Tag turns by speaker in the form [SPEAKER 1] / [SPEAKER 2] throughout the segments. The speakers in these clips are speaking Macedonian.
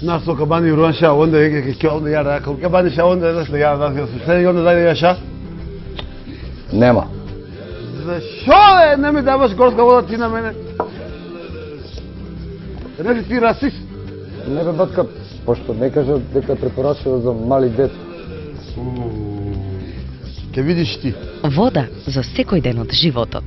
[SPEAKER 1] 那说个把你乱下，问的给教的呀，那个把你下问的那是呀，那个是谁用的在下？
[SPEAKER 2] Нема.
[SPEAKER 1] Защо не ми даваш горска вода ти на мене? Не си ти расист?
[SPEAKER 2] Не бе, батка, пошто не кажа дека препорачува за мали деца.
[SPEAKER 1] Ке видиш ти.
[SPEAKER 3] Вода за секој ден од животот.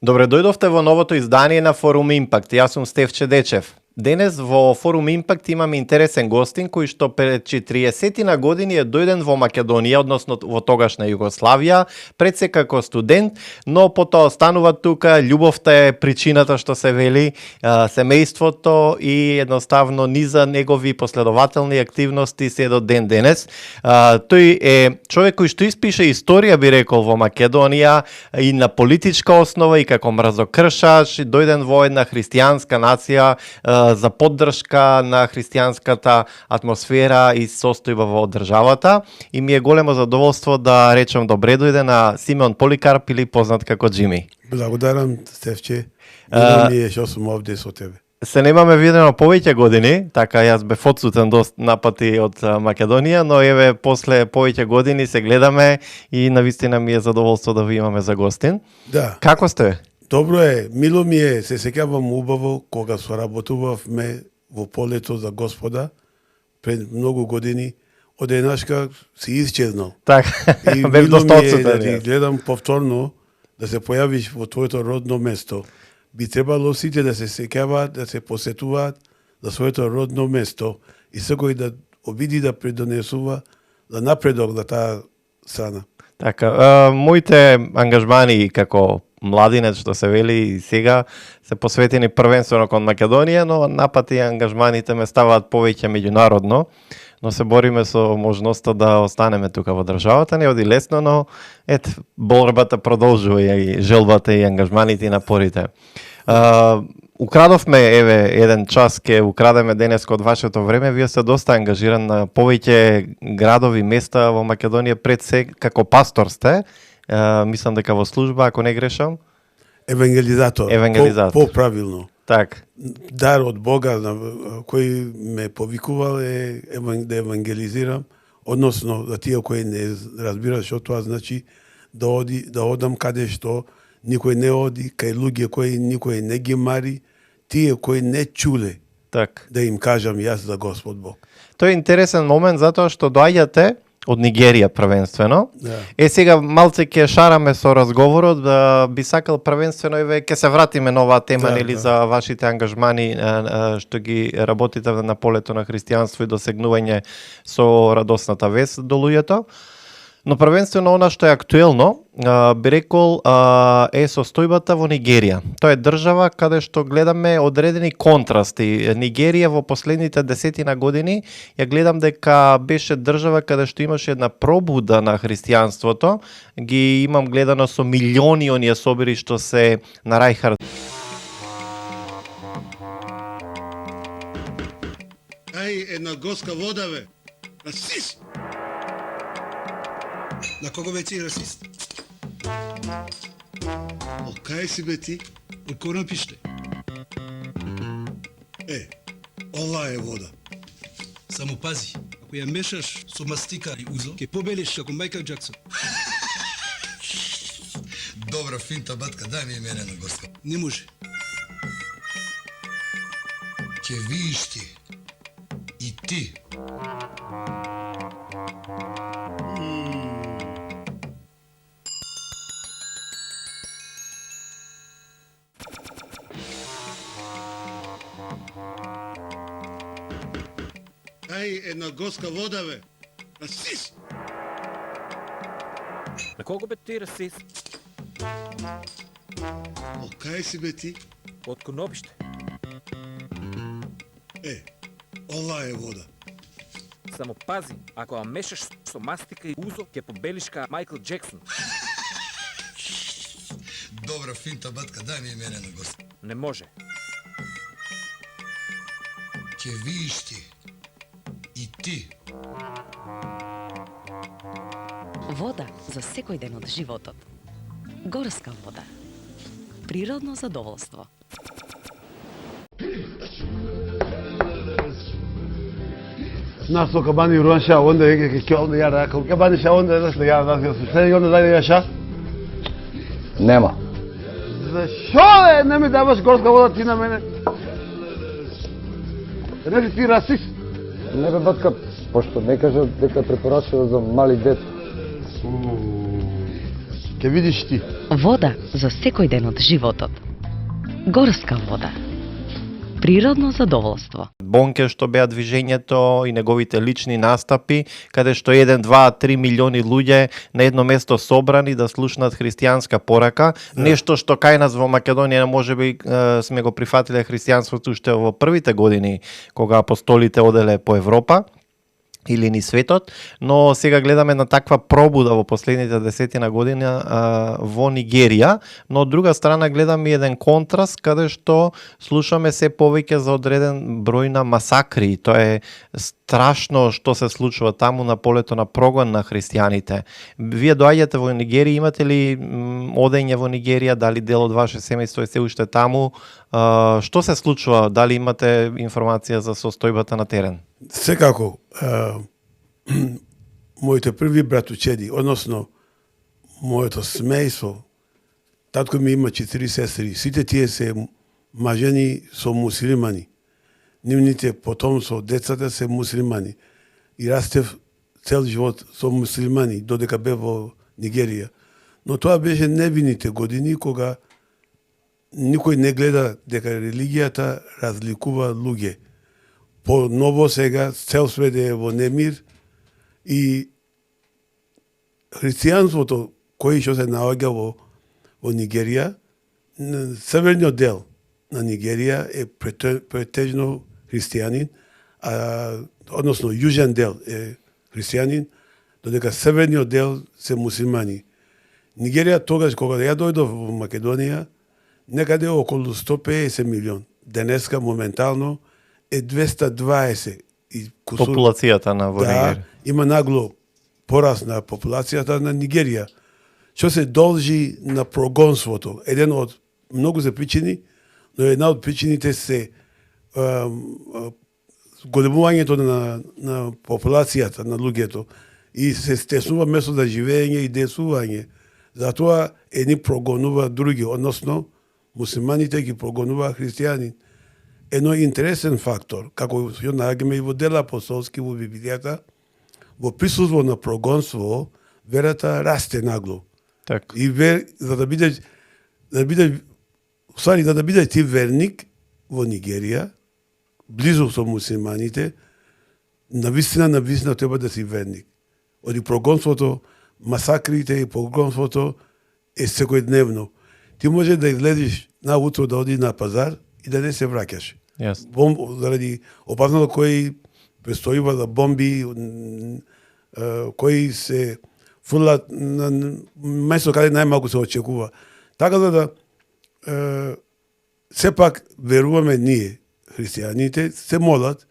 [SPEAKER 4] Добре дојдовте во новото издание на Форум Импакт. Јас сум Стефче Дечев. Денес во Форум Импакт имаме интересен гостин кој што пред 40 на години е дојден во Македонија, односно во тогашна Југославија, пред се како студент, но потоа останува тука, љубовта е причината што се вели, семејството и едноставно низа негови последователни активности се до ден денес. Тој е човек кој што испише историја, би рекол, во Македонија и на политичка основа и како мразокршач, дојден во една христијанска нација за поддршка на христијанската атмосфера и состојба во државата. И ми е големо задоволство да речем добре дојде на Симеон Поликарп или познат како Джими.
[SPEAKER 1] Благодарам, Стефче. Мило ми е што сум овде со тебе.
[SPEAKER 4] Се немаме видено повеќе години, така јас бев одсутен доста напати од Македонија, но еве после повеќе години се гледаме и навистина ми е задоволство да ви имаме за гостин.
[SPEAKER 1] Да.
[SPEAKER 4] Како сте?
[SPEAKER 1] Добро е, мило ми е, се сеќавам убаво кога соработувавме во полето за Господа пред многу години, одеднашка си исчезнал.
[SPEAKER 4] Така,
[SPEAKER 1] И
[SPEAKER 4] бев
[SPEAKER 1] мило
[SPEAKER 4] доста
[SPEAKER 1] ми е да
[SPEAKER 4] одсутен.
[SPEAKER 1] ти гледам повторно да се појавиш во твоето родно место. Би требало сите да се сеќаваат, да се посетуваат за своето родно место и секој да обиди да придонесува за напредок на таа страна.
[SPEAKER 4] Така, моите ангажмани како младинец што се вели и сега се посветени првенствено кон Македонија, но напати ангажманите ме ставаат повеќе меѓународно, но се бориме со можноста да останеме тука во државата. Не оди лесно, но борбата продолжува и желбата и ангажманите и напорите. Украдовме, еве, еден час ке украдеме денес од вашето време. Вие сте доста ангажиран на повеќе градови, места во Македонија, пред се како пастор сте. Мислам дека во служба, ако не грешам.
[SPEAKER 1] Евангелизатор.
[SPEAKER 4] Евангелизатор.
[SPEAKER 1] По-правилно.
[SPEAKER 4] Так.
[SPEAKER 1] Дар од Бога кој ме повикувал е да евангелизирам, односно за тие кои не разбираат што тоа значи, да одам каде што никој не оди, кај луѓе кои никој не ги мари, тие кои не чуле,
[SPEAKER 4] Так.
[SPEAKER 1] да им кажам јас за Господ Бог.
[SPEAKER 4] Тоа е интересен момент затоа што доаѓате од Нигерија првенствено.
[SPEAKER 1] Да.
[SPEAKER 4] Сега малце ќе шараме со разговорот, би сакал првенствено еве ќе се вратиме на оваа тема,
[SPEAKER 1] Да,
[SPEAKER 4] нели,
[SPEAKER 1] да.
[SPEAKER 4] за вашите ангажмани што ги работите на полето на христијанство и досегнување со радосната вест до луѓето. Но првенствено она што е актуелно, би рекол, е состојбата во Нигерија. Тоа е држава каде што гледаме одредени контрасти. Нигерија во последните десетина години ја гледам дека беше држава каде што имаше една пробуда на христијанството. Ги имам гледано со милиони оние собори што се на Рајхард.
[SPEAKER 5] Ај една горска вода, бе. Расист! На кого бе ти расист? Кај си бе ти? Од кого напиште? Ова е вода.
[SPEAKER 6] Само пази, ако ја мешаш со мастика и узо, ќе побелиш како Мајкл Џаксон.
[SPEAKER 5] Добра финта, батка, дај ми мене на горска.
[SPEAKER 6] Не може.
[SPEAKER 5] Ќе видиш ти. И ти. Ај една горска вода, бе. Расист!
[SPEAKER 7] На колко бе ти расист?
[SPEAKER 5] Кај си бе ти?
[SPEAKER 7] Од Конопиште.
[SPEAKER 5] Ова е вода.
[SPEAKER 7] Само пази, ако ја мешаш со мастика и узо, ќе побелиш ка Мајкл Џаксон.
[SPEAKER 5] Добра финта, батка, дај ми мене на горска.
[SPEAKER 7] Не може.
[SPEAKER 5] Ќе видиш ти. И ти.
[SPEAKER 3] Вода за секој ден од животот. Горска вода. Природно задоволство.
[SPEAKER 1] Нас со кабани руанша, онда ќе онда ја ракал. Кабани ша онда да се ја да се седи онда дај ја ша.
[SPEAKER 2] Нема.
[SPEAKER 1] Зашо не ми даваш горска вода ти на мене? Не си ти расист?
[SPEAKER 2] Не бе батка, пошто не кажа дека е препорачува за мали деца.
[SPEAKER 1] Ке видиш ти.
[SPEAKER 3] Вода за секој ден од животот. Горска вода. Природно задоволство.
[SPEAKER 4] Бонке што беа движењето и неговите лични настапи, каде што 1, 2, 3 милиони луѓе на едно место собрани да слушнат христијанска порака, нешто што кај нас во Македонија можеби сме го прифатиле христијанството уште во првите години кога апостолите оделе по Европа или ни светот, но сега гледаме на таква пробуда во последните 10 години во Нигерија, но од друга страна гледаме еден контраст каде што слушаме се повеќе за одреден број на масакри. Тоа е страшно што се случува таму на полето на прогон на христијаните. Вие доаѓате во Нигерија, имате ли одење во Нигерија, дали дел од ваше семејство е се уште таму? Што се случува? Дали имате информација за состојбата на терен?
[SPEAKER 1] Секако, моите први братучеди, односно моето семејство, татко ми има 4 сестри, сите тие се мажени со муслимани. Нивните потомство, децата се муслимани. И растев цел живот со муслимани, додека бев во Нигерија. Но тоа беше невините години кога никој не гледа дека религијата разликува луѓе. По ново сега цел свет е во немир и христијанството кој што се наоѓа во Нигерија, северниот дел на Нигерија е претежно христијанин, односно јужен дел е христијанин, додека северниот дел се муслимани. Нигерија тогаш кога ја дојдов во Македонија, некаде околу 150 милион. Денеска моментално е 220 и кусур.
[SPEAKER 4] Популацијата на во Нигерија.
[SPEAKER 1] Има нагло пораст на популацијата на Нигерија, што се должи на прогонството. Еден од многу се причини, но една од причините се големувањето на популацијата на луѓето и се стеснува место за живење и десување. Затоа едни прогонува други, односно муслиманите ги прогонува христијани. Едно интересен фактор, како ја наоѓаме и во дела апостолски во Библијата, во присуство на прогонство, верата расте нагло.
[SPEAKER 4] Так.
[SPEAKER 1] И за да бидеш ти верник во Нигерија, близу со муслиманите, навистина треба да си верник. Оди прогонството, масакрите и прогонството е секојдневно. Ти може да излезеш на утро да оди на пазар и да не се враќаш.
[SPEAKER 4] Yes.
[SPEAKER 1] Заради опасното кои престојува за бомби, кои се фрлат на место каде најмалку се очекува. Така да сепак веруваме ние, христијаните, се молат,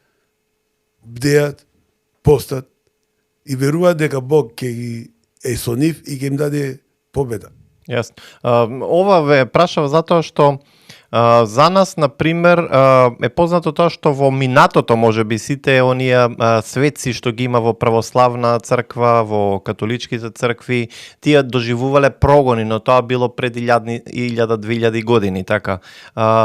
[SPEAKER 1] бдеат, постат и веруваат дека Бог ќе ги е со нив и ќе им даде победа.
[SPEAKER 4] Јасно. Ова ве прашав затоа што за нас, например, е познато тоа што во минатото, може би, сите оние светци што ги има во православна црква, во католичките цркви, тие доживувале прогони, но тоа било пред 1000-2000 години, така.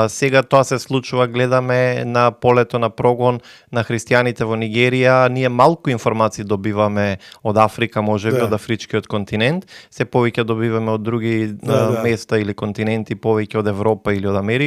[SPEAKER 4] Сега тоа се случува, гледаме на полето на прогон на христијаните во Нигерија, ние малку информации добиваме од Африка, може би, од афричкиот континент, се повеќе добиваме од други места или континенти, повеќе од Европа или од Америка,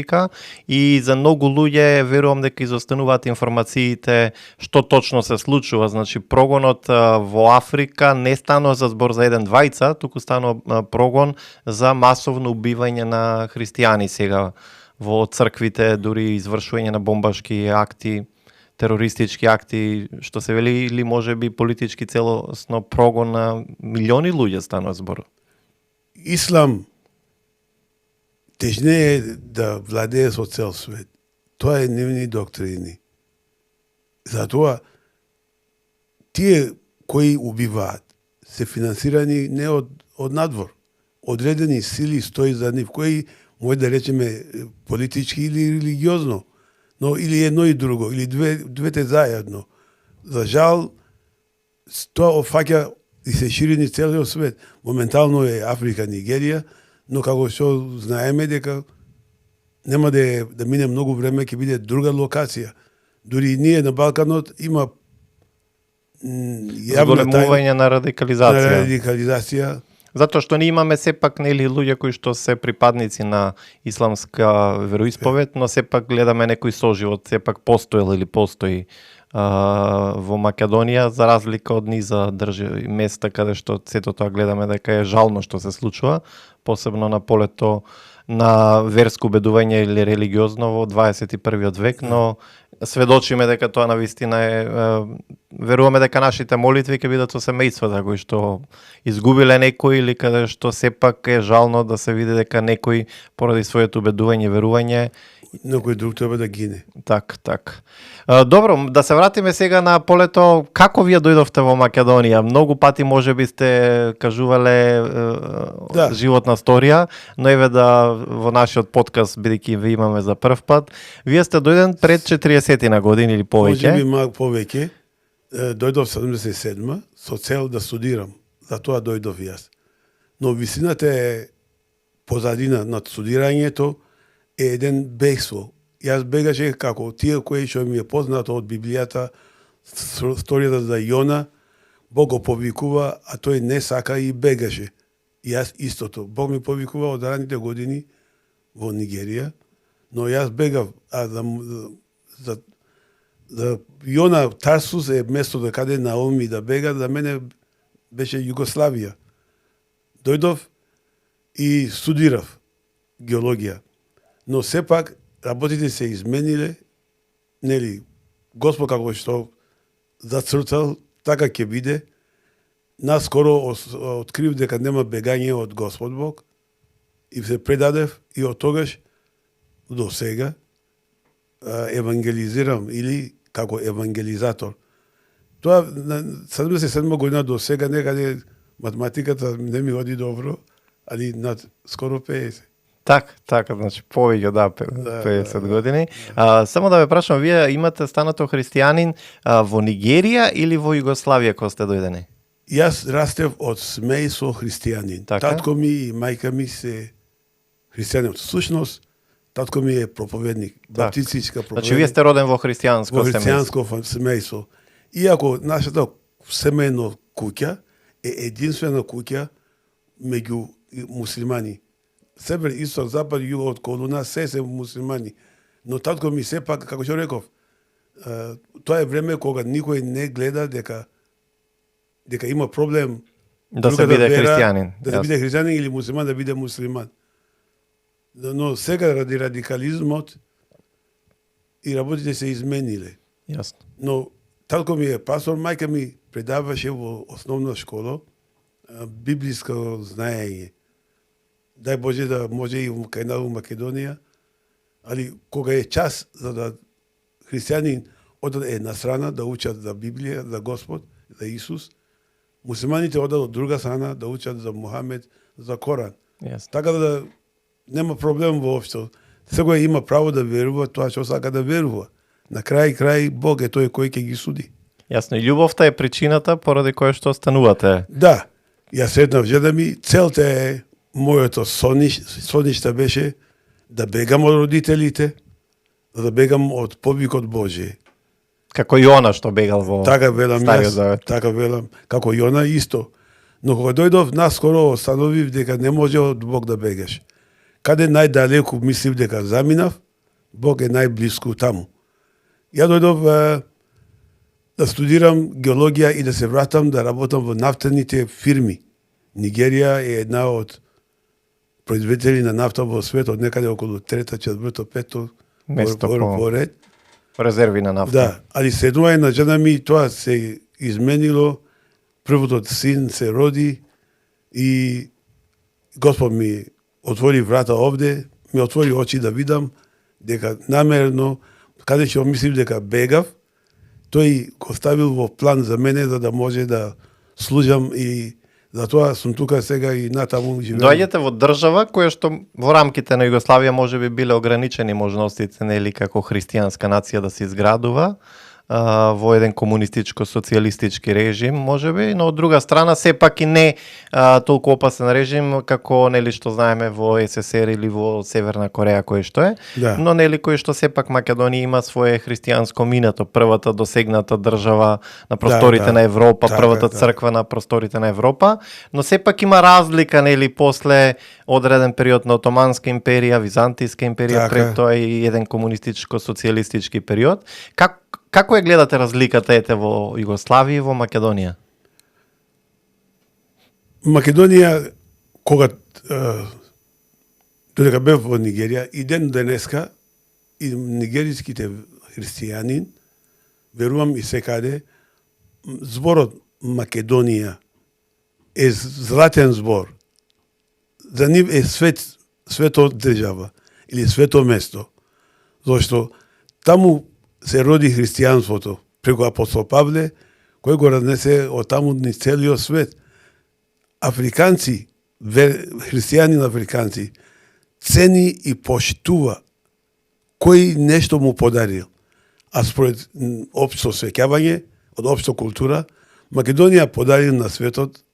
[SPEAKER 4] и за многу луѓе верувам дека изостануваат информациите што точно се случува. Значи прогонот во Африка не станува за збор за 1-2, туку станува прогон за масовно убивање на христијани сега во црквите, дури извршување на бомбашки акти, терористички акти, што се вели, или може би политички целосно прогон на милиони луѓе станува збор.
[SPEAKER 1] Ислам тежне е да владее со цел свет. Тоа е нивни доктрини. Затоа, тие кои убиваат се финансирани не од надвор. Одредени сили стои за нив, кои може да речеме политички или религиозно, но или едно и друго, или двете заедно. за жал, тоа офаќа и се шири низ целиот свет. Моментално е Африка, Нигерија, но како што знаеме дека нема да мине многу време, ќе биде друга локација. Дури и ние на Балканот има јавна
[SPEAKER 4] Зголемување на радикализација.
[SPEAKER 1] радикализација.
[SPEAKER 4] Затоа што ние имаме сепак нели луѓе кои што се припадници на исламска вероисповед, но сепак гледаме некој соживот, сепак постоел или постои во Македонија, за разлика од низа места каде што сето тоа гледаме дека е жално што се случува, посебно на полето на верско убедување или религиозно во 21. век, но сведочиме дека тоа навистина е, веруваме дека нашите молитви ќе бидат со семејствата кои што изгубиле некој или каде што сепак е жално да се види дека некој поради своето убедување и верување
[SPEAKER 1] Некој друг треба да гине.
[SPEAKER 4] Так. Добро, да се вратиме сега на полето. Како вие дојдовте во Македонија? Многу пати можеби сте кажувале животна сторија, но еве да во нашиот подкаст, бидејќи ви имаме за прв пат, вие сте дојден пред 40 на години или повеќе.
[SPEAKER 1] Можеби малку повеќе. Дојдов 77 со цел да студирам. За тоа дојдов јас. Но висината е позадина над студирањето е еден бегство. Јас бегаше како тие кои што ми е познато од Библијата, сторијата за Јона, Бог го повикува, а тој не сака и бегаше. Јас истото. Бог ми повикува од раните години во Нигерија, но јас бегав, а за Јона Тарсус е местото каде Наоми да бега, за мене беше Југославија. Дојдов и студирав геологија. Но сепак работите се измениле, нели, Господ како што зацртал, така ќе биде. Наскоро открив дека нема бегање од Господ Бог и се предадев и од тогаш до сега евангелизирам или како евангелизатор. Тоа на 77 година до сега некаде математиката не ми оди добро, али над скоро 50.
[SPEAKER 4] Така, значи повеќе 50 години. Само да ве прашам, вие имате станато христијанин во Нигерија или во Југославија кога сте дојдени?
[SPEAKER 1] Јас растев од семејство христијанин.
[SPEAKER 4] Така?
[SPEAKER 1] Татко ми и мајка ми се христијани. Всушност, татко ми е проповедник, баптистичка проповедник.
[SPEAKER 4] Значи вие сте роден во христијанско
[SPEAKER 1] во
[SPEAKER 4] семејство.
[SPEAKER 1] христијанско семејство. Иако нашата семејно куќа е единствена куќа меѓу муслимани. Север, исток, запад, југо, околу нас се муслимани. Но татко ми сепак, како што реков, тоа е време кога никој не гледа дека има проблем
[SPEAKER 4] Да се биде христијанин.
[SPEAKER 1] Да се биде христијанин или муслиман да биде муслиман. Но сега ради радикализмот и работите се измениле.
[SPEAKER 4] Јасно.
[SPEAKER 1] Но татко ми е пастор, мајка ми предаваше во основна школа библиско знаење. Дај Боже да може и кај нас во Македонија, али кога е час за да христијанин одат една страна да учат за Библија, за Господ, за Исус, муслиманите одат од друга страна да учат за Мухамед, за Коран.
[SPEAKER 4] Јасно.
[SPEAKER 1] Така да нема проблем воопшто. Секој има право да верува тоа што сака да верува. На крај Бог е тој кој ќе ги суди.
[SPEAKER 4] Јасно, и љубовта е причината поради која што останувате.
[SPEAKER 1] Да, јас сретнав жена ми, целта е моето соништа беше да бегам од родителите, да бегам од повикот Божи.
[SPEAKER 4] Како Јона што бегал во
[SPEAKER 1] Така велам
[SPEAKER 4] Стариот
[SPEAKER 1] јас,
[SPEAKER 4] Завет.
[SPEAKER 1] така велам, како Јона исто. Но кога дојдов, наскоро остановив дека не може од Бог да бегаш. Каде најдалеку мислив дека заминав, Бог е најблиску таму. Ја дојдов да студирам геологија и да се вратам да работам во нафтените фирми. Нигерија е една од производители на нафта во светот, некаде околу 3-то, 4-то, 5-то
[SPEAKER 4] Место
[SPEAKER 1] по ред.
[SPEAKER 4] резерви на нафта.
[SPEAKER 1] Да, али следување на жена ми, тоа се изменило. Првото син се роди и Господ ми отвори врата овде, ми отвори очи да видам дека намерно, каде што мислив дека бегав, тој го ставил во план за мене за да може да служам и затоа сум тука сега и натаму живеам.
[SPEAKER 4] Доаѓате во држава која што во рамките на Југославија можеби биле ограничени можностите нели како христијанска нација да се изградува, во еден комунистичко-социјалистички режим, можеби, но од друга страна сепак и не толку опасен режим како нели што знаеме во СССР или во Северна Кореја кој што е,
[SPEAKER 1] Да.
[SPEAKER 4] но нели кој што сепак Македонија има свое христијанско минато, првата досегната држава на просторите
[SPEAKER 1] да.
[SPEAKER 4] на Европа,
[SPEAKER 1] Така е,
[SPEAKER 4] првата
[SPEAKER 1] да.
[SPEAKER 4] црква на просторите на Европа, но сепак има разлика нели после одреден период на Отоманска империја, Византијска империја,
[SPEAKER 1] Така
[SPEAKER 4] пред
[SPEAKER 1] е.
[SPEAKER 4] тоа и еден комунистичко-социјалистички период. Како ја гледате разликата ете во Југославија и во Македонија?
[SPEAKER 1] Македонија, кога додека бев во Нигерија, и ден денеска, и нигеријските христијанин, верувам и секаде, зборот Македонија е златен збор. За нив е свето држава или свето место. Зошто таму се роди христијанството преку апостол Павле, кој го разнесе од таму низ целиот свет. Африканци, христијанин африканци, цени и поштува кој нешто му подарил. А според општо свеќавање, од општо култура, Македонија подарил на светот,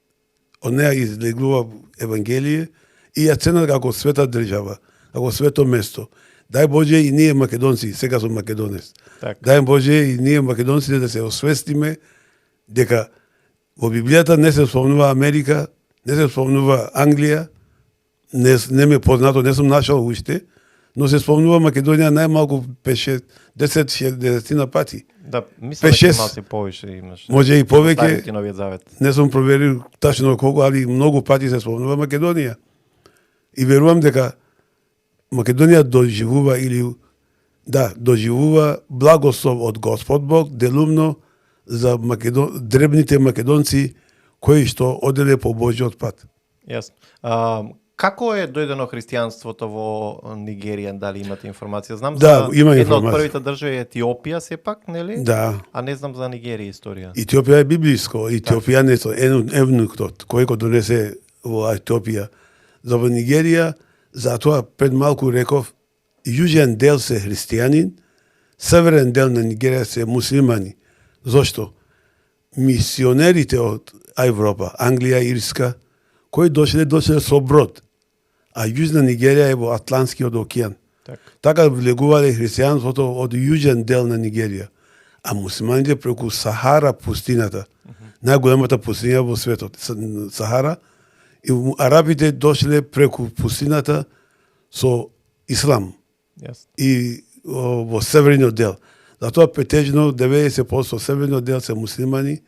[SPEAKER 1] од неа излегува Евангелие и ја ценат како света држава, како свето место. Дај Боже и ние македонци, сега сум македонец.
[SPEAKER 4] Така.
[SPEAKER 1] Дај Боже и ние македонците да се освестиме дека во Библијата не се спомнува Америка, не се спомнува Англија, не ме познато, не сум нашал уште, но се спомнува Македонија најмалку 10-10 пати.
[SPEAKER 4] Да, мислам дека малку повише имаш.
[SPEAKER 1] Може и повеќе.
[SPEAKER 4] Стариот и Новиот Завет.
[SPEAKER 1] Не сум проверил тачно колку, али многу пати се спомнува Македонија. И верувам дека Македонија доживува благослов од Господ Бог, делумно за дребните македонци кои што оделе по Божјиот пат.
[SPEAKER 4] Јасно. Како е дојдено христијанството во Нигерија, дали имате информација? Знам
[SPEAKER 1] Да,
[SPEAKER 4] за
[SPEAKER 1] има
[SPEAKER 4] една од
[SPEAKER 1] информација.
[SPEAKER 4] првите држави е Етиопија сепак, нели?
[SPEAKER 1] Да.
[SPEAKER 4] А не знам за Нигерија историја.
[SPEAKER 1] Етиопија е библиско, етиопијанецо, евнуктот, кој го донесе во Етиопија. За во Нигерија, затоа пред малку реков, јужен дел се христијанин, северен дел на Нигерија се муслимани. Зошто? Мисионерите од Европа, Англија, Ирска, кои дошле со брод, а јужна Нигерија е во Атлантскиот океан. Така влегувале христијанството од јужен дел на Нигерија, а муслиманите преку Сахара пустината, најголемата пустина во светот, Сахара, и арабите дошле преку пустината со ислам и во северниот дел. Затоа претежно 90% северниот дел се муслимани,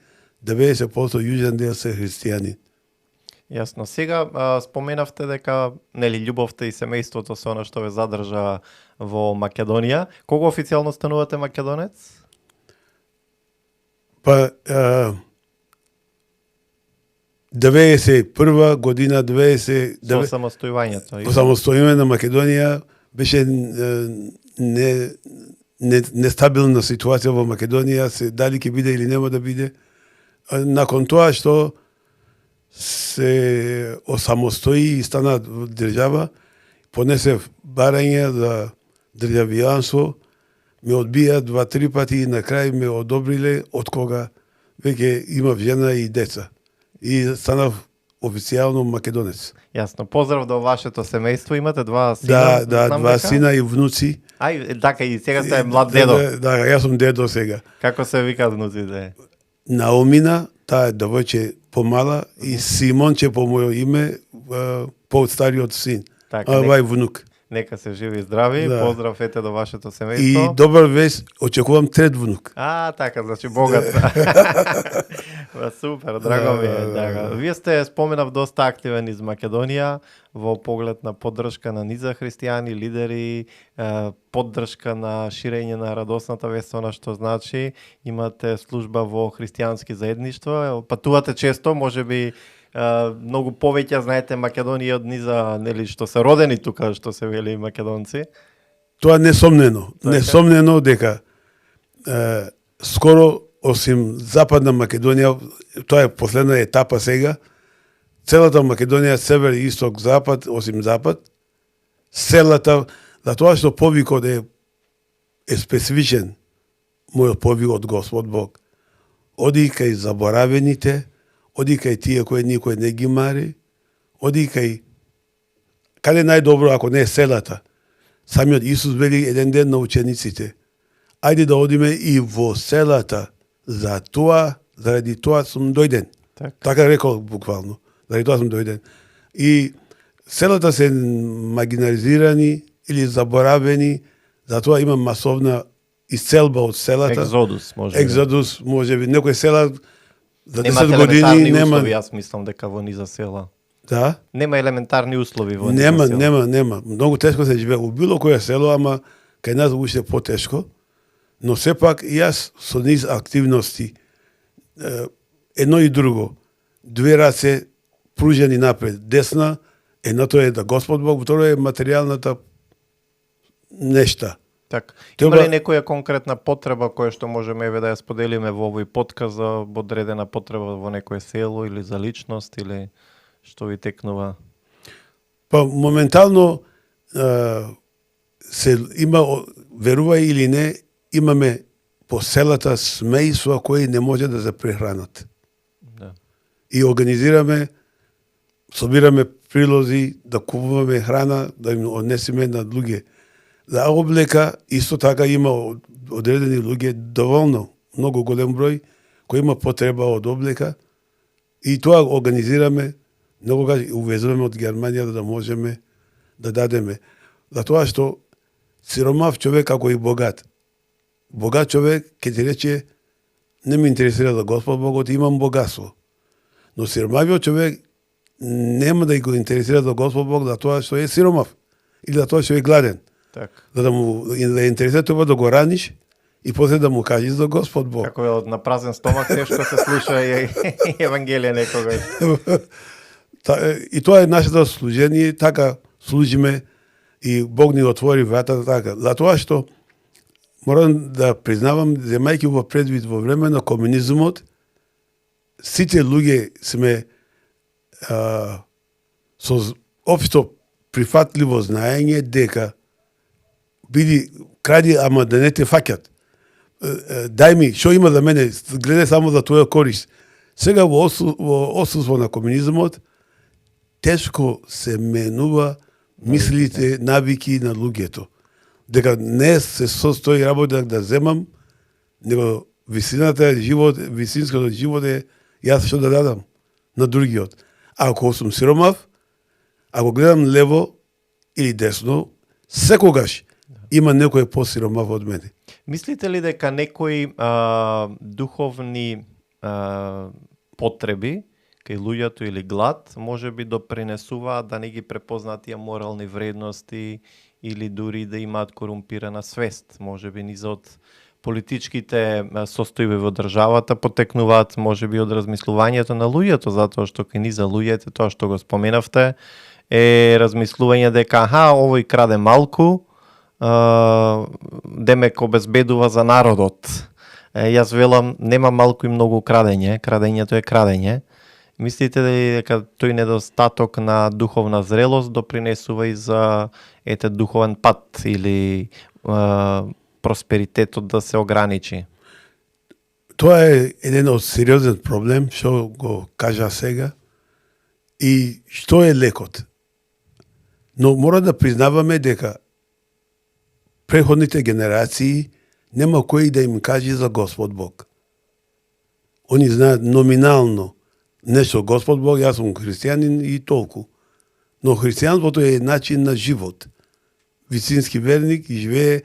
[SPEAKER 1] 90% јужен дел се христијани.
[SPEAKER 4] Јасно. Сега споменавте дека нели љубовта и семејството се она што ве задржа во Македонија. Кога официјално станувате македонец?
[SPEAKER 1] Па 91 година,
[SPEAKER 4] Со самостојувањето.
[SPEAKER 1] самостојување на Македонија беше нестабилна ситуација во Македонија, дали ќе биде или нема да биде. Након тоа што се осамостои и стана држава, понесев барање за државјанство, ме одбија 2-3 пати и на крај ме одобриле, од кога веќе имав жена и деца. И станав официјално македонец.
[SPEAKER 4] Јасно. Поздрав до вашето семејство. Имате 2 сина?
[SPEAKER 1] Да, 2 сина и внуци.
[SPEAKER 4] Така и сега сте млад дедо.
[SPEAKER 1] Да, јас сум дедо сега.
[SPEAKER 4] Како се викаат внуците?
[SPEAKER 1] Наомина, таа е девојче помала, и Симонче по мојо име, по-стариот син. Ова е внук.
[SPEAKER 4] Нека се живи и здрави.
[SPEAKER 1] Да.
[SPEAKER 4] Поздрав ете до вашето семејство.
[SPEAKER 1] И добар вест, очекувам трет внук.
[SPEAKER 4] Така, значи богат. Супер, драго ми е. Да. Вие сте, споменав, доста активен из Македонија во поглед на поддршка на низа христијани, лидери, поддршка на ширење на радосната вест, она што значи имате служба во христијански заедништва, патувате често, можеби многу повеќе знаете Македонија од низа, нели, што се родени тука, што се вели македонци.
[SPEAKER 1] Тоа несомнено. Несомнено дека скоро, осим Западна Македонија, тоа е последна етапа сега, целата Македонија, север, исток, запад, осим запад, селата, за тоа што повикот е специфичен мојот повик од Господ Бог. Оди кај заборавените, оди кај тие кои никој не ги мари, оди кај каде најдобро ако не е селата. Самиот Исус вели еден ден на учениците: ајде да одиме и во селата, заради тоа сум дојден. Така рекол буквално. Заради тоа сум дојден. И селата се маргинализирани или заборавени, затоа има масовна исцелба од селата. Екзодус, може би. Некои села за 10 години нема...
[SPEAKER 4] услови, јас мислам дека во низа села.
[SPEAKER 1] Да?
[SPEAKER 4] Нема елементарни услови во низа села.
[SPEAKER 1] Нема. Многу тешко се живее. У било која село, ама кај нас уште потешко. Но сепак јас со низ активности, едно и друго, две раце пружени напред. Десна, едното е да Господ Бог, второ е материјалната нешта.
[SPEAKER 4] Така. Има ли некоја конкретна потреба која што можеме еве да ја споделиме во овој подкаст за одредена потреба во некое село или за личност или што ви текнува?
[SPEAKER 1] Па моментално се има, верувај или не, имаме по селата семејства кои не може да се прехранат.
[SPEAKER 4] Да.
[SPEAKER 1] И организираме, собираме прилози да купуваме храна, да им однесеме на луѓе. За облека исто така има одредени луѓе доволно, многу голем број кои има потреба од облека и тоа организираме, многогаш увезуваме од Германија да можеме да дадеме. Затоа што сиромав човек како и богат. Богат човек ќе ти рече не ме интересира за Господ Богот, имам богатство. Но сиромавиот човек нема да го интересира за Господ Бог за тоа што е сиромав или за тоа што е гладен.
[SPEAKER 4] Так.
[SPEAKER 1] За да му да интересира тоа да го раниш и после да му кажеш за Господ Бог.
[SPEAKER 4] Како е на празен стомак тешко се слуша и евангелие некогаш.
[SPEAKER 1] И тоа е нашето служение, така служиме и Бог ни отвори вратата така. Затоа што морам да признавам, земајќи во предвид во време на комунизмот, сите луѓе сме со општо прифатливо знаење дека биди кради, ама да не те фаќат. Дај ми, што има за мене, гледај само за твоја корист. Сега во отсутство на комунизмот, тешко се менува мислите, навики на луѓето. Дека не се состои работа да земам, него висинското живот е јас што да дадам на другиот. Ако сум сиромав, ако гледам лево или десно, секогаш има некој посиромав од мене.
[SPEAKER 4] Мислите ли дека некои духовни потреби кај луѓето или глад може би допринесуваат да не ги препознаат тие морални вредности или дури да имаат корумпирана свест? Може би низ од политичките состојби во државата потекнуваат може би од размислувањето на луѓето, затоа што кај низа луѓето, тоа што го споменавте, е размислување дека овој краде малку, демек обезбедува за народот. Јас велам, нема малку и многу крадење, крадењето е крадење. Мислите ли дека тој недостаток на духовна зрелост допринесува и за духовен пат или просперитетот да се ограничи?
[SPEAKER 1] Тоа е еден од сериозен проблем, што го кажа сега, и што е лекот. Но мора да признаваме дека преходните генерации нема кој да им каже за Господ Бог. Они знаат номинално нешто Господ Бог, јас сум христијанин и толку. Но христијанството е начин на живот. Вистински верник и живее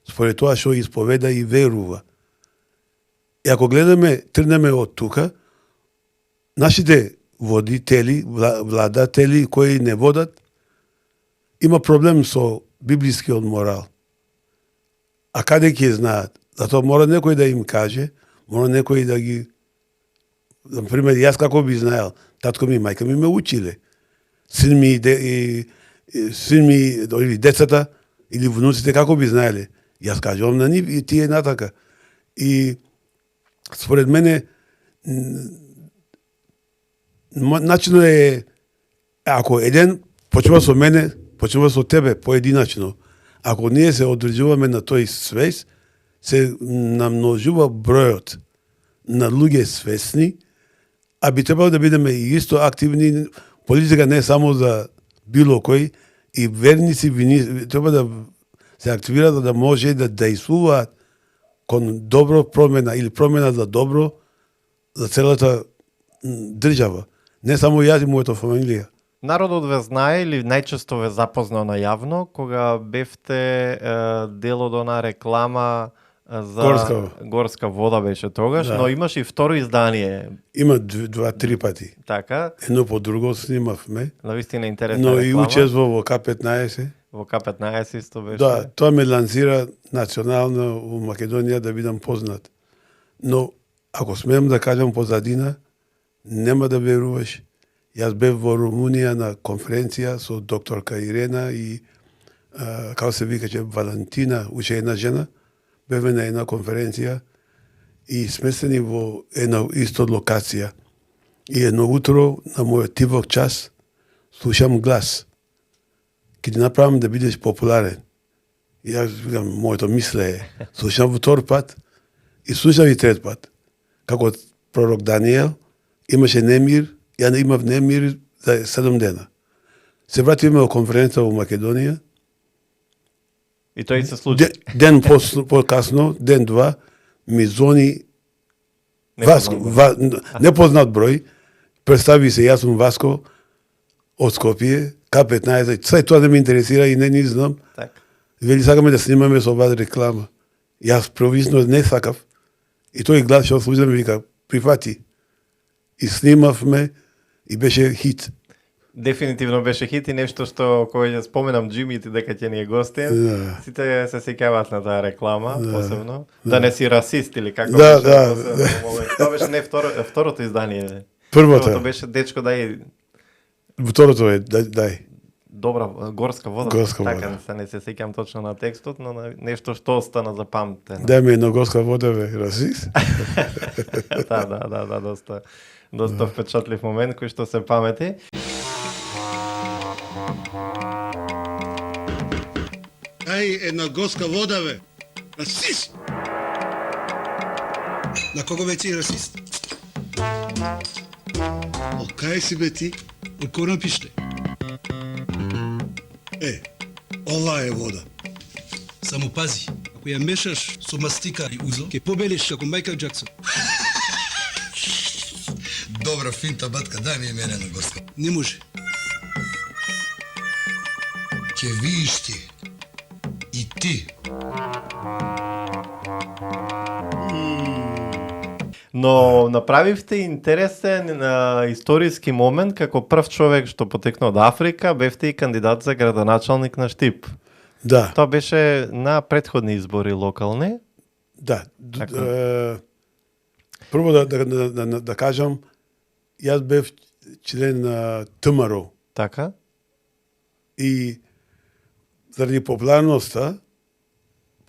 [SPEAKER 1] според тоа што исповеда и верува. И ако гледаме, тргнеме од тука, нашите водители, владатели кои не водат, има проблем со библискиот морал. А каде ќе знаат? Затоа мора некој да им каже, мора некој да ги... Например, јас како би знаел, татко ми и мајка ми ме училе. Син ми или децата, или внуците како би знаеле. Јас кажувам на нив и тие натака. И според мене, начинот е, ако еден почнува со мене, почнува со тебе поединачно. Ако ние се одржуваме на тој свест, се намножува бројот на луѓе свесни, а би требало да бидеме и исто активни. Политика не е само за било кој, и верници треба да се активираат да може да дејствуваат кон добро промена или промена за добро за целата држава. Не само јас и мојата фамилија.
[SPEAKER 4] Народот ве знае или најчесто ве запознал најавно кога бевте дел од она реклама за горска вода беше тогаш,
[SPEAKER 1] Да.
[SPEAKER 4] но имаш и второ издание.
[SPEAKER 1] Има 2-3 пати.
[SPEAKER 4] Така,
[SPEAKER 1] Едно по друго снимавме,
[SPEAKER 4] навистина интересна
[SPEAKER 1] но и
[SPEAKER 4] реклама.
[SPEAKER 1] учествував во К15.
[SPEAKER 4] Во К15 исто беше.
[SPEAKER 1] Да, тоа ме лансира национално во Македонија да бидам познат. Но, ако смеам да кажам позадина, нема да веруваш. Јас бев во Румунија на конференција со докторка Ирена и, како се викаше, Валентина, уште една жена. Бевме на една конференција и сместени во една исто локација. И едно утро, на мојот тивок час, слушам глас. Ке ти направам да бидеш популарен. И јас викам, моето мисле е, слушам втор пат и слушам и трет пат. Како пророк Даниел, имаше немир, ја не имав немир за 7 дена. Се вратиме во конференција во Македонија,
[SPEAKER 4] И тој се случи.
[SPEAKER 1] ден по-касно, ден-два, ми звони Васко, непознат број, представи се, јас сум Васко од Скопје, К15, sve тоа да ме интересира и не знам.
[SPEAKER 4] Така.
[SPEAKER 1] Вели, сакаме да снимаме со вас реклама. Јас провизно не сакав. И тој глас што слушам вика, прифати. И снимавме и беше хит.
[SPEAKER 4] Дефинитивно беше хит и нешто што кој ја споменам Джими дека ќе ни е гостин.
[SPEAKER 1] Да.
[SPEAKER 4] Сите се сеќаваат на таа реклама, посебно. Да не си расист или како
[SPEAKER 1] Да,
[SPEAKER 4] беше.
[SPEAKER 1] да.
[SPEAKER 4] Тоа беше не второто издание.
[SPEAKER 1] Првото.
[SPEAKER 4] Првото беше дечко дај
[SPEAKER 1] Второто е, дај.
[SPEAKER 4] добра горска вода.
[SPEAKER 1] Горска
[SPEAKER 4] така,
[SPEAKER 1] вода.
[SPEAKER 4] не се сеќам точно на текстот, но нешто што остана запамтено.
[SPEAKER 1] Дај ми едно горска вода, бе, расист.
[SPEAKER 4] Да, доста впечатлив момент кој што се памети.
[SPEAKER 5] Ај една горска вода, бе. Расист!
[SPEAKER 6] На кого ве ти расист?
[SPEAKER 5] О, кај си, бе, ти?
[SPEAKER 6] Од кого напиште?
[SPEAKER 5] Ова е вода.
[SPEAKER 6] Само пази, ако ја мешаш со мастика и узо, ќе побелиш како Майкл Џаксон.
[SPEAKER 8] Добра финта, батка, дај ми мене на горска.
[SPEAKER 6] Не може.
[SPEAKER 8] Ќе видиш ти. И ти.
[SPEAKER 4] Но направивте интересен историски момент како прв човек што потекна од Африка, бевте и кандидат за градоначалник на Штип.
[SPEAKER 1] Да,
[SPEAKER 4] Тоа беше на претходни избори локални.
[SPEAKER 1] да.
[SPEAKER 4] Така.
[SPEAKER 1] Прво да кажам, јас бев член на ТМРО
[SPEAKER 4] Така?
[SPEAKER 1] и заради популярноста,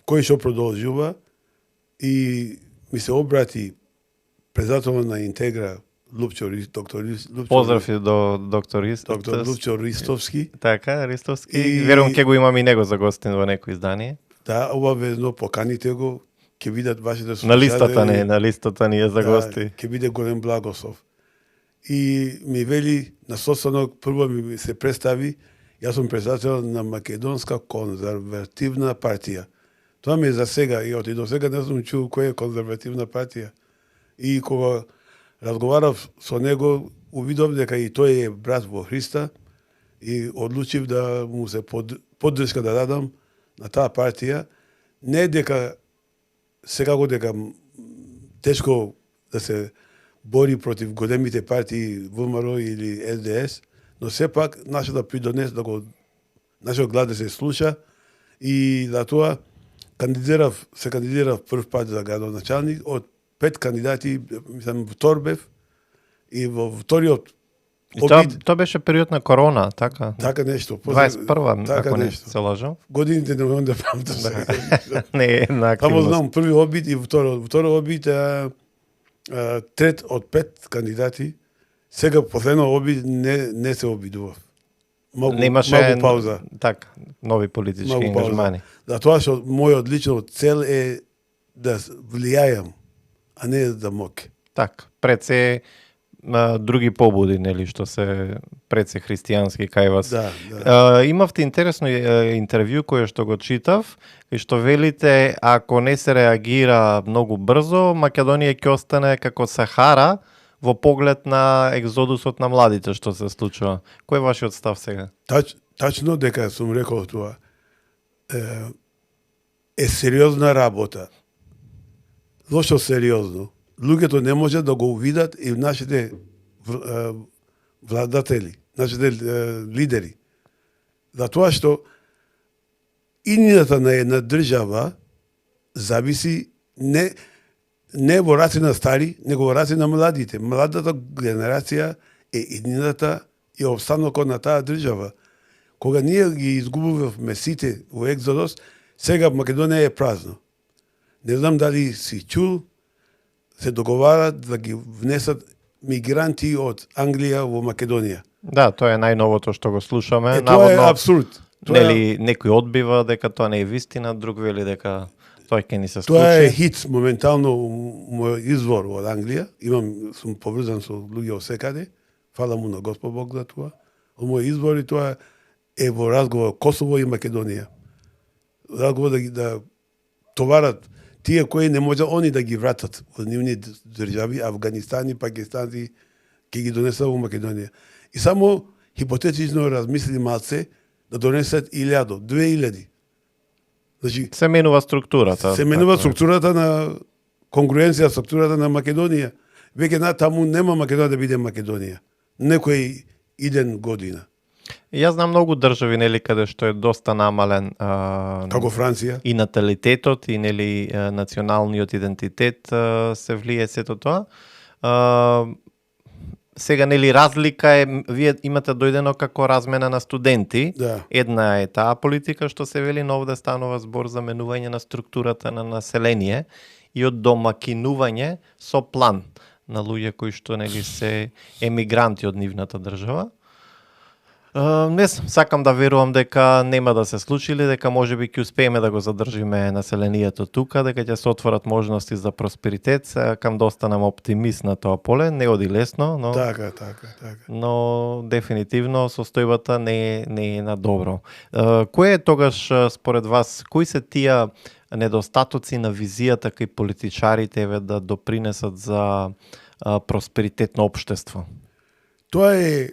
[SPEAKER 1] кој што продолжува и ми се обрати председател на Интегра доктор Лупчо.
[SPEAKER 4] Поздрав и до доктор
[SPEAKER 1] Доктор Лупчо Ристовски.
[SPEAKER 4] Така, Ристовски.
[SPEAKER 1] И-
[SPEAKER 4] Верувам ќе го имам и него за гостин во некој издание.
[SPEAKER 1] Да, обавезно поканите го, ќе видат вашите слушатели.
[SPEAKER 4] На листата ни е за гости.
[SPEAKER 1] Ќе биде голем благослов. И ми вели на состанок, прво ми се представи, јас сум председател на Македонска конзервативна партија. Тоа ми е за сега, и од и до сега не сум чул која е конзервативна партија. И кога разговарав со него, увидов дека и тој е брат во Христа и одлучив да му се поддршка да дадам на таа партија. Не дека секако дека тешко да се бори против големите партии ВМРО или СДС, но сепак нашата придонес нашиот глас да се слуша и за тоа се кандидирав прв пат за градоначалник од 5 кандидати, мислам втор бев и во вториот
[SPEAKER 4] И
[SPEAKER 1] обид
[SPEAKER 4] тоа беше период на корона, така?
[SPEAKER 1] така нешто.
[SPEAKER 4] 21-а,
[SPEAKER 1] така
[SPEAKER 4] ако не
[SPEAKER 1] нешто.
[SPEAKER 4] се лажам.
[SPEAKER 1] Годините не можам да памтам сега.
[SPEAKER 4] Не е на
[SPEAKER 1] Само
[SPEAKER 4] активност.
[SPEAKER 1] знам први обид и втори обид, трет од 5 кандидати. Сега последно обид не се обидував.
[SPEAKER 4] Немаше
[SPEAKER 1] малку пауза.
[SPEAKER 4] Така, нови политички
[SPEAKER 1] Малку пауза.
[SPEAKER 4] ангажмани.
[SPEAKER 1] Да, тоа што мојот лично цел е да влијајам, а не да моке.
[SPEAKER 4] Так, пред се други побуди, нели, што се пред се христијански кај вас.
[SPEAKER 1] Да.
[SPEAKER 4] Имавте интересно интервју кое што го читав, и што велите, ако не се реагира многу брзо, Македонија ќе остане како Сахара во поглед на екзодусот на младите што се случува. Кој е вашиот став сега?
[SPEAKER 1] Тачно дека сум рекол тоа. Е сериозна работа. Зошто сериозно? Луѓето не може да го увидат и нашите владатели, нашите лидери. Затоа што иднината на една држава зависи не во раце на стари, него во раце на младите. Младата генерација е иднината и обстанокот на таа држава. Кога ние ги изгубувавме сите во екзодос, сега Македонија е празна. Не знам дали си чул, се договарат да ги внесат мигранти од Англија во Македонија.
[SPEAKER 4] Да, тоа е најновото што го слушаме.
[SPEAKER 1] Тоа е абсурд.
[SPEAKER 4] Нели некој одбива дека тоа не е вистина, друг вели дека тоа ќе ни се случи.
[SPEAKER 1] Тоа е хит моментално мој извор од Англија. Сум поврзан со луѓе од секаде. Фала му на Господ Бог за тоа. Мој извор и тоа е во разговор Косово и Македонија. Разговор да товарат тие кои не може они да ги вратат во нивни држави, Афганистани, Пакистани, ќе ги донесат во Македонија. И само хипотетично размисли малце да донесат 1000, 2000. Значи,
[SPEAKER 4] се менува структурата.
[SPEAKER 1] Се менува структурата на конгруенција, структурата на Македонија. Веќе таму нема Македонија да биде Македонија. Некој иден година.
[SPEAKER 4] Јас знам многу држави, нели, каде што е доста намален
[SPEAKER 1] како Франција
[SPEAKER 4] и наталитетот и нели националниот идентитет се влие сето тоа. Сега нели разлика е, вие имате дојдено како размена на студенти.
[SPEAKER 1] Да.
[SPEAKER 4] Една е таа политика што се вели, но овде станува збор за менување на структурата на население и од домакинување со план на луѓе кои што нели се емигранти од нивната држава. Не сакам да верувам дека нема да се случи или дека можеби ќе успееме да го задржиме населението тука, дека ќе се отворат можности за просперитет. Сакам да останам оптимист на тоа поле, не оди лесно, но
[SPEAKER 1] Така.
[SPEAKER 4] но дефинитивно состојбата не е на добро. Кој е тогаш според вас, кои се тие недостатоци на визијата кај политичарите да допринесат за просперитет на општество?
[SPEAKER 1] Тоа е,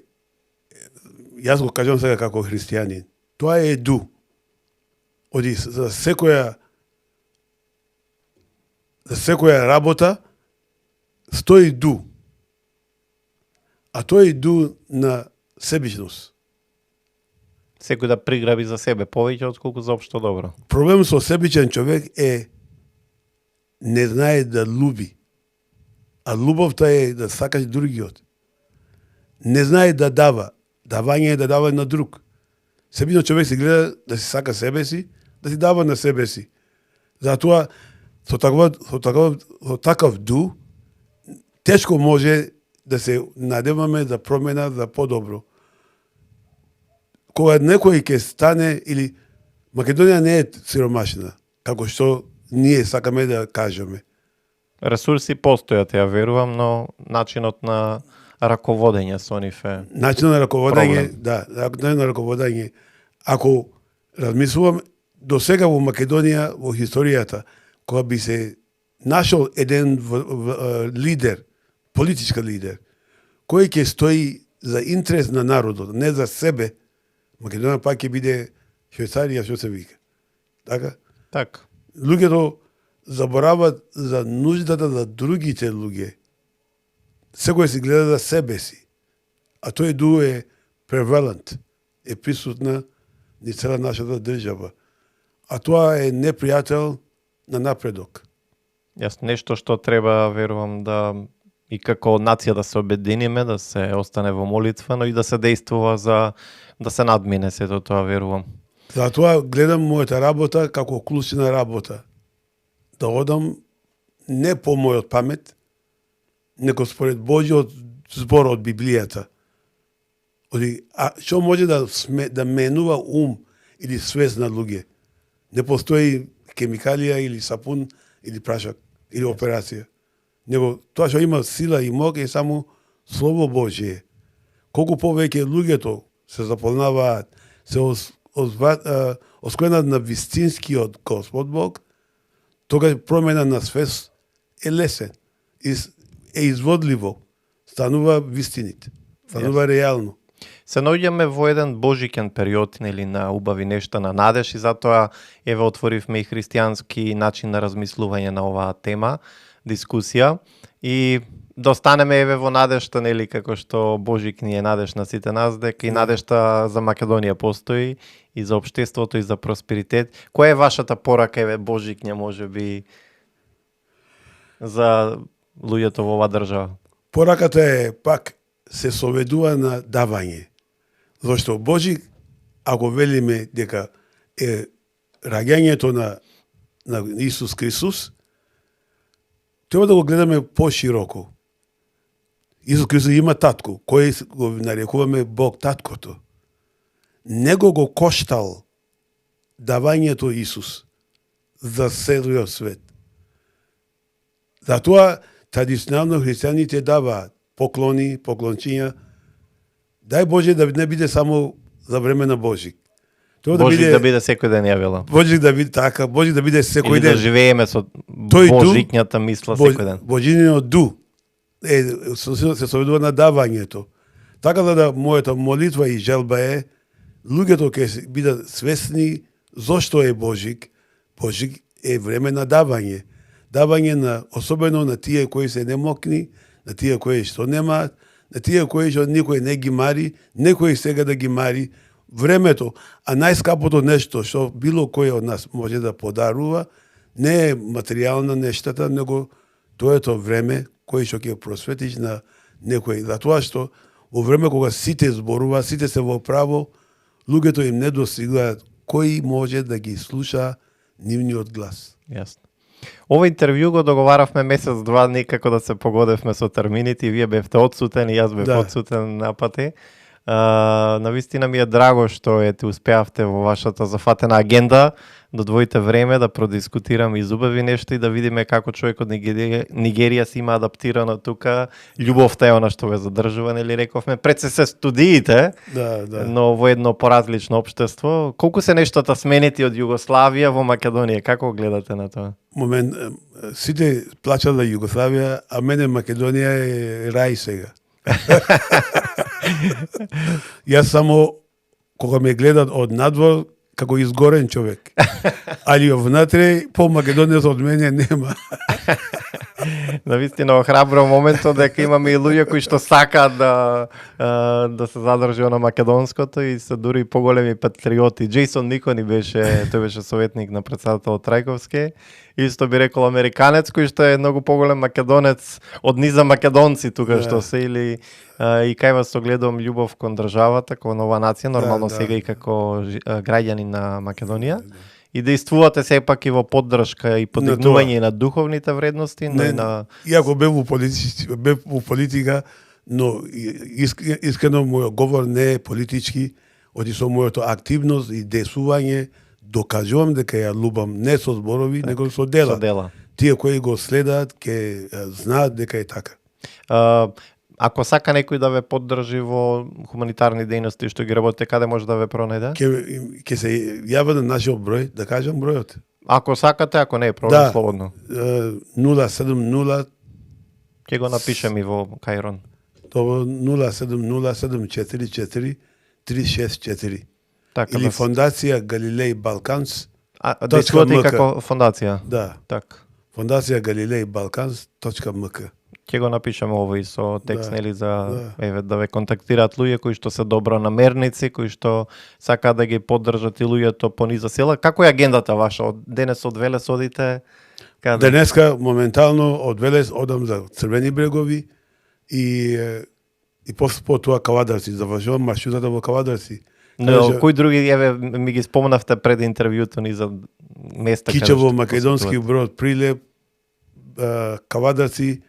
[SPEAKER 1] јас го кажам сега како христијанин, тоа е ду. Оди за секоја работа стои ду. А тоа е ду на себичност.
[SPEAKER 4] Секој да приграби за себе повеќе отколку за општо добро.
[SPEAKER 1] Проблем со себичен човек е не знае да люби. А љубовта е да сакаш другиот. Не знае да дава. Давање е да дава на друг. Себично човек се гледа да си сака себе си, да си дава на себе си. Затоа со таков ду тешко може да се надеваме за промена за подобро. Кога некој ќе стане, или Македонија не е сиромашна, како што ние сакаме да кажеме.
[SPEAKER 4] Ресурси постојат, ја верувам, но начинот на раководење со нив е
[SPEAKER 1] Начинот на раководење,
[SPEAKER 4] проблем.
[SPEAKER 1] да, начинот на раководење. Ако размислувам до сега во Македонија, во историјата, кога би се нашол еден лидер, политички лидер, кој ќе стои за интерес на народот, не за себе, Македонија пак ќе биде Швајцарија, што се вика. Така?
[SPEAKER 4] така.
[SPEAKER 1] Луѓето заборават за нуждата на другите луѓе. Секој си гледа за себе си. А тој ду е prevalent, е присутна ни цела нашата држава. А тоа е непријател на напредок.
[SPEAKER 4] Јас нешто што треба, верувам, да и како нација да се обединиме, да се остане во молитва, но и да се действува за да се надмине сето тоа, верувам.
[SPEAKER 1] Затоа гледам мојата работа како клучна работа. Да одам не по мојот памет, него според Божјиот збор од Библијата. А што може да менува ум или свест на луѓе? Не постои хемикалија или сапун или прашак или операција. Него тоа што има сила и мог е само Слово Божие. Колку повеќе луѓето се заполнаваат, се оскренат на вистинскиот Господ Бог, тогаш промена на свест е лесен, е изводливо, станува вистините, станува реално.
[SPEAKER 4] Се наоѓаме во еден божикен период, нели, на убави нешта, на надеж, и затоа еве отворивме и христијански начин на размислување на оваа тема, дискусија, и да останеме еве во надежта, нели, како што Божик ни е надеж на сите нас, дека и надежта за Македонија постои, и за општеството, и за просперитет. Која е вашата порака, еве, Божик не може би, за луѓето во оваа држава?
[SPEAKER 1] Пораката е пак се соведува на давање. Зашто Божик, ако велиме дека е раѓањето на Исус Христос, треба да го гледаме пошироко. Исус Христос има татко, кој го нарекуваме Бог таткото. Него го коштал давањето Исус за целиот свет. Затоа традиционално христијаните даваат поклони, поклончиња. Дај Боже да не биде само за време на Божик.
[SPEAKER 4] Божик да биде секој ден јавила.
[SPEAKER 1] Божик да биде така, Божик да биде секој
[SPEAKER 4] Или
[SPEAKER 1] ден.
[SPEAKER 4] да живееме со
[SPEAKER 1] Тој
[SPEAKER 4] Божикњата мисла секој ден.
[SPEAKER 1] Божиниот ду се соведува на давањето. Така да мојата молитва и желба е луѓето ќе бидат свесни зошто е Божик. Божик е време на давање. Давање на особено на тие кои се немокни, на тие кои што немаат, на тие кои што никој не ги мари, некој сега да ги мари. Времето, а најскапото нешто што било кој од нас може да подарува, не е материјална нештата, него тоа е тоа време кој што ќе просветиш на некој. Затоа што во време кога сите зборува, сите се во право, луѓето им не достигаат кој може да ги слуша нивниот глас.
[SPEAKER 4] Јасно. Ова интервју го договаравме месец-два, некако да се погодевме со термините, и вие бевте одсутен и јас бев одсутен на пати. Навистина ми е драго што те успеавте во вашата зафатена агенда да одвоите време да продискутираме изубави нешто и да видиме како човек од Нигерија се има адаптирано тука. Љубовта е она што ве задржува, нели рековме, пред се студиите, но во едно поразлично општество. Колку се нештата сменети од Југославија во Македонија? Како гледате на тоа?
[SPEAKER 1] Момент, сите плачат на Југославија, а мене Македонија е рај сега. Јас само кога ме гледат од надвор како изгорен човек. Али внатре по Македонија од мене нема.
[SPEAKER 4] Навистина охрабро моментот дека имаме и луѓе кои што сакаат да се задржи на македонското и се дури поголеми патриоти. Джейсон Никони тој беше советник на претседателот Трајковски. Исто би рекол американец кој што е многу поголем македонец од низа македонци тука што се, или и кај вас огледувам љубов кон државата, кон оваа нација, нормално сега и како граѓани на Македонија. И действувате сепак и во поддршка и подигнување на духовните вредности, но и на...
[SPEAKER 1] Иако бев во политика, но искрено мојот говор не е политички, оди со мојата активност и действување докажувам дека ја љубам не со зборови, него со дела.
[SPEAKER 4] Со дела.
[SPEAKER 1] Тие кои го следат ќе знаат дека е така.
[SPEAKER 4] Ако сака некој да ве поддржи во хуманитарни дејности што ги работите, каде може да ве пронајде?
[SPEAKER 1] Ќе се јава на нашиот број, да кажам бројот.
[SPEAKER 4] Ако сакате, ако не, проблем слободно.
[SPEAKER 1] 070
[SPEAKER 4] ќе го напишем и во Кајрон.
[SPEAKER 1] Тоа 070-744-364.
[SPEAKER 4] Така,
[SPEAKER 1] или фондација Галилеј Балканс.
[SPEAKER 4] Действувате и како фондација?
[SPEAKER 1] Да.
[SPEAKER 4] Так.
[SPEAKER 1] Фондација Галилеј Балканс.мк.
[SPEAKER 4] Ќе го напишеме овој со текст, нели, за еве да ве контактираат луѓе кои што се добронамерници, кои што сакаат да ги поддржат и луѓето по низа сила. Како е агендата ваша? Денес од Велес одите каде?
[SPEAKER 1] Денеска моментално од Велес одам за Црвени брегови и после по тоа Кавадарци, завршувам маршрутата во Кавадарци.
[SPEAKER 4] Но кои други, еве ми ги спомнавте пред интервјуто ни за места каде
[SPEAKER 1] Кичево, Македонски Брод, Прилеп, Кавадарци,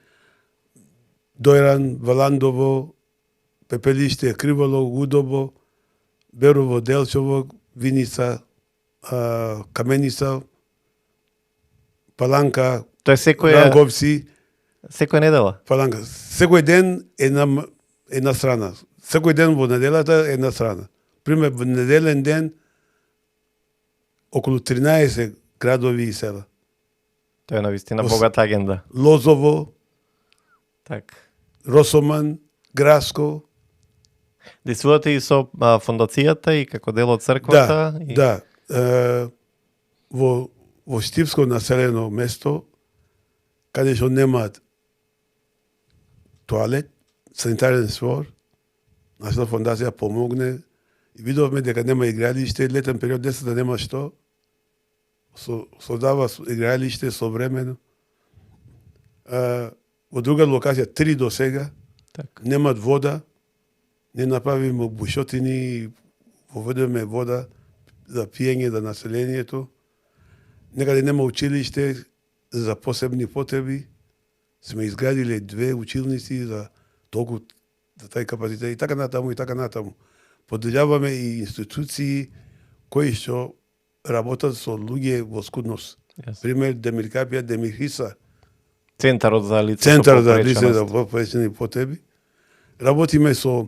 [SPEAKER 1] Дојран, Валандово, Пепелиште, Криволо, Удобо, Берово, Делчово, Виница, Каменица, Паланка,
[SPEAKER 4] Тоа е
[SPEAKER 1] Ранговци,
[SPEAKER 4] секоја недела.
[SPEAKER 1] Паланка. Секој ден една страна. Секој ден во неделата една страна. Пример, во неделен ден околу 13 градови и села.
[SPEAKER 4] Тоа е навистина богата агенда.
[SPEAKER 1] Лозово,
[SPEAKER 4] Так.
[SPEAKER 1] Росоман, Граско.
[SPEAKER 4] Действувате и со фондацијата и како дел од црквата?
[SPEAKER 1] Да,
[SPEAKER 4] и...
[SPEAKER 1] да. Во Штипско населено место, каде што немаат тоалет, санитарен свор, нашата фондација помогне и видовме дека нема игралиште, летен период децата нема што, создава игралиште современо. Во друга локација, 3 до сега,
[SPEAKER 4] Так.
[SPEAKER 1] немат вода, не направиме бушотини, воведеме вода за пиење за населението. Некаде нема училиште за посебни потреби. Сме изградиле 2 училници за толку за тај капацитет и така натаму и така натаму. Поддржаваме и институции кои што работат со луѓе во скудност.
[SPEAKER 4] Јас.
[SPEAKER 1] Пример, Демиркапија, Демирхиса,
[SPEAKER 4] Центарот за лице
[SPEAKER 1] Центар
[SPEAKER 4] со
[SPEAKER 1] за лице
[SPEAKER 4] попреченост.
[SPEAKER 1] за попречени потреби. Работиме со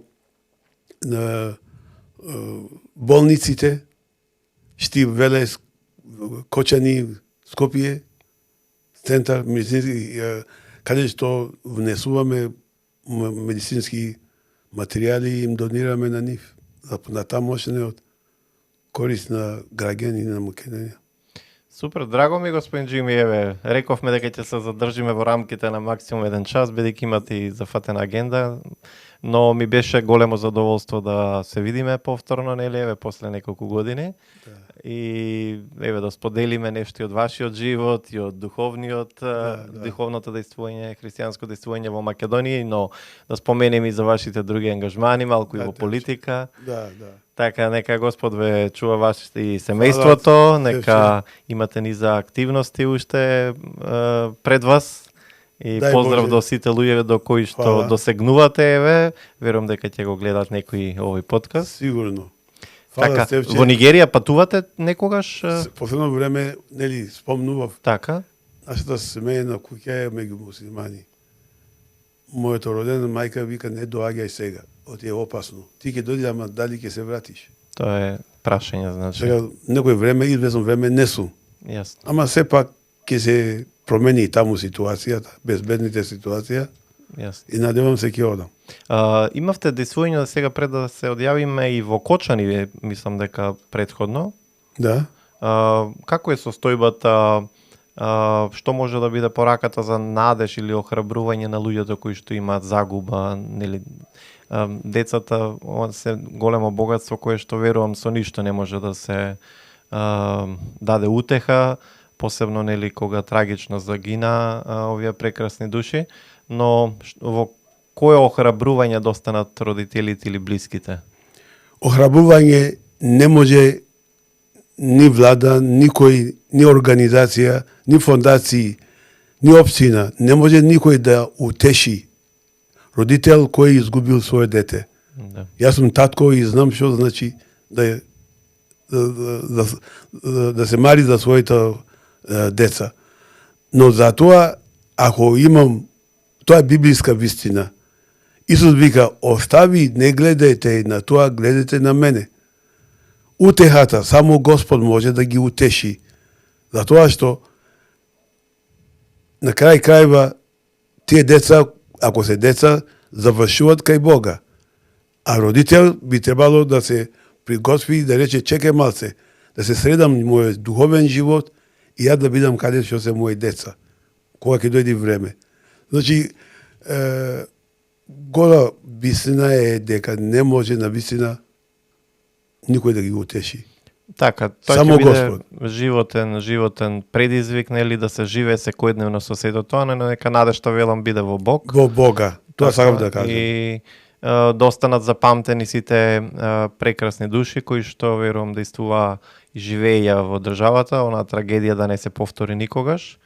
[SPEAKER 1] болниците, Штип, Велес, Кочани, Скопје, центар медицински, каде што внесуваме медицински материјали и им донираме на нив, на тамошниот корист на граѓани на Македонија.
[SPEAKER 4] Супер, драго ми господин Джими, еве, рековме дека ќе се задржиме во рамките на максимум 1 час, бидејќи имате и зафатена агенда, но ми беше големо задоволство да се видиме повторно, нели, еве, после неколку години. И еве да споделиме нешто и од вашиот живот и од духовното действување, христијанско действување во Македонија, но да споменем и за вашите други ангажмани, малку и во политика.
[SPEAKER 1] Да.
[SPEAKER 4] Така, нека Господ ве чува вашите и семејството, нека имате низа активности уште пред вас. И
[SPEAKER 1] Дај
[SPEAKER 4] поздрав
[SPEAKER 1] Боже.
[SPEAKER 4] до сите луѓе до кои што
[SPEAKER 1] Фала.
[SPEAKER 4] досегнувате, еве. Верувам дека ќе го гледат некои овој подкаст.
[SPEAKER 1] Сигурно. Фала,
[SPEAKER 4] Така,
[SPEAKER 1] Стефче.
[SPEAKER 4] во Нигерија патувате некогаш?
[SPEAKER 1] Последно време, нели, спомнував,
[SPEAKER 4] Така.
[SPEAKER 1] нашата семејна куќа е меѓу муслимани. Моето родена мајка вика, не доаѓај сега, оти е опасно. Ти ќе дојде, ама дали ќе се вратиш?
[SPEAKER 4] Тоа е прашање, значи.
[SPEAKER 1] Сега, некој време, известно време, не сум.
[SPEAKER 4] Јасно.
[SPEAKER 1] Ама сепак ќе се промени и таму ситуацијата, безбедните ситуација,
[SPEAKER 4] Јасно.
[SPEAKER 1] и надевам се ќе одам.
[SPEAKER 4] Имавте действување да сега пред да се одјавиме и во Кочани, мислам дека предходно.
[SPEAKER 1] Да?
[SPEAKER 4] Како е состојбата? Што може да биде пораката за надеж или охрабрување на луѓето кои што имаат загуба, нели? Децата се големо богатство кое што верувам со ништо не може да се даде утеха, посебно нели кога трагично загина овие прекрасни души, но во кое охрабрување достанат родителите или блиските?
[SPEAKER 1] Охрабрување не може ни влада, никој, ни организација, ни фондации, ни општина, не може никој да утеши родител кој изгубил свое дете.
[SPEAKER 4] Да.
[SPEAKER 1] Јас сум татко и знам што значи да се мари за своите деца. Но за тоа, ако имам, тоа е библиска вистина. Исус вика, остави, не гледајте на тоа, гледате на мене. Утехата, само Господ може да ги утеши. Затоа што на крај крајва тие деца, ако се деца, завршуваат кај Бога. А родител би требало да се приготви и да рече чекај малце, да се средам мојот духовен живот и ја да бидам каде што се мои деца, кога ќе дојде време. Значи, гола вистина е дека не може на вистина никој да ги утеши.
[SPEAKER 4] Така, тоа
[SPEAKER 1] Само
[SPEAKER 4] ќе биде
[SPEAKER 1] Господ.
[SPEAKER 4] животен предизвик, нели, да се живее секојдневно со сето тоа, но нека надежта велам биде во Бог.
[SPEAKER 1] Во Бога. Тоа сакам да кажам.
[SPEAKER 4] И достанат запамтени сите прекрасни души кои што верувам действува и живееја во државата, онаа трагедија да не се повтори никогаш.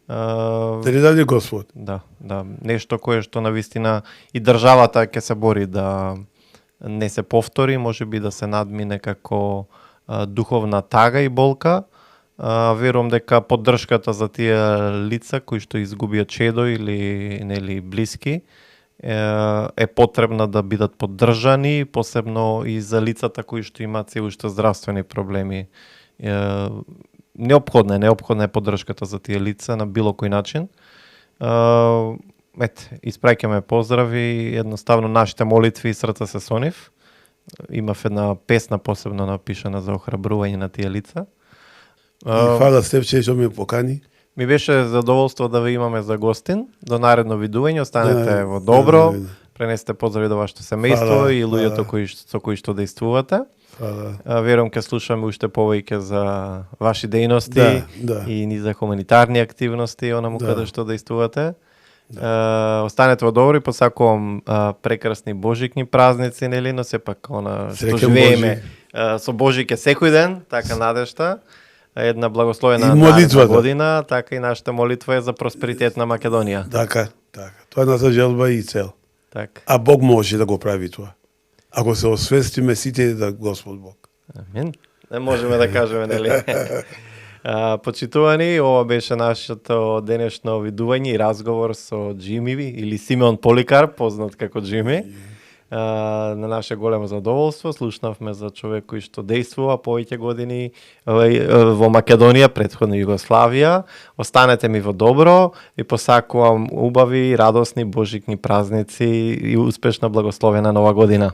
[SPEAKER 1] Да не даде Господ.
[SPEAKER 4] Да, нешто кое што навистина и државата ќе се бори да не се повтори, можеби да се надмине како духовна тага и болка, Верувам дека поддршката за тие лица кои што изгубија чедо или нели блиски е потребна да бидат поддржани, посебно и за лицата кои што имаат се уште здравствени проблеми. Неопходна е поддршката за тие лица на било кој начин. Испраќаме поздрави, едноставно нашите молитви и срца се со нив. Имав една песна посебно напишана за охрабрување на тие лица.
[SPEAKER 1] И фала Стефче што ме покани.
[SPEAKER 4] Ми беше задоволство да ве имаме за гостин. До наредно видување, останете во добро. Пренесете поздрави до вашето семејство и луѓето со кои што дејствувате. Верувам ќе слушаме уште повеќе за ваши дејности и ни за хуманитарни активности онаму каде што дејствувате. Останете во добро и посакувам прекрасни божикни празници, нели, но сепак што живееме со Божике секој ден, така надежта. Една благословена година, така и нашата молитва е за просперитет на Македонија.
[SPEAKER 1] Така. Тоа е наша желба и цел.
[SPEAKER 4] Така.
[SPEAKER 1] А Бог може да го прави тоа. Ако се освестиме сите да Господ Бог.
[SPEAKER 4] Амин. Не можеме да кажеме, нели? Почитувани, ова беше нашето денешно видување и разговор со Джими или Симеон Поликарп, познат како Джими. На наше големо задоволство слушнавме за човек кој што дејствува повеќе години во Македонија, претходно Југославија. Останете ми во добро и посакувам убави, радосни божикни празници и успешна благословена нова година.